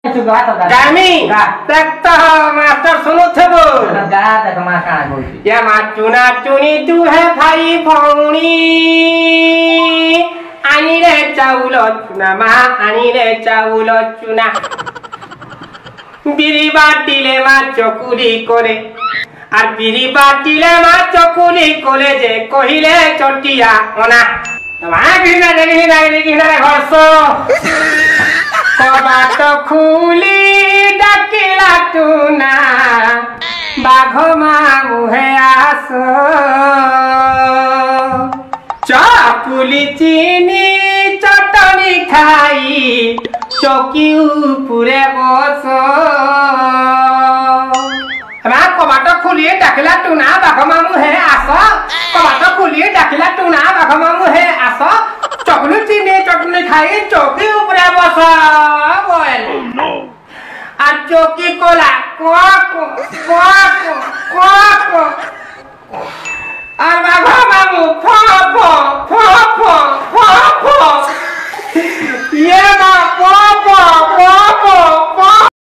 तू गा तो गामी गा देखता मास्टर सुनो थे वो गा देख मा कहां बोलती या मा चुना चुनी तू है भाई भौणी आनी रे चाउल चुना मा आनी रे चाउल चुना बिरी बाटिले मा चकुली करे আর বিড়ি বাটিলে মা চকুলি কোলে যে কহিলে চটিয়া ওনা মা ঘৃণা দেখি না ঘরস কবাট খুলি ডাকিলা টুনা বাঘ মা মুহে আস চাপুলি চিনি চটনি খাই চকি উপরে বস कबाट खुलिए डाकिला टुना बाघ मामू है आस कबाट खुलिए डाकिला टुना बाघ मामू है आस चकलू चीनी चटनी खाई चौकी ऊपर बस बोल आ चौकी कोला कोक कोक कोक और बाघ मामू फो फो फो फो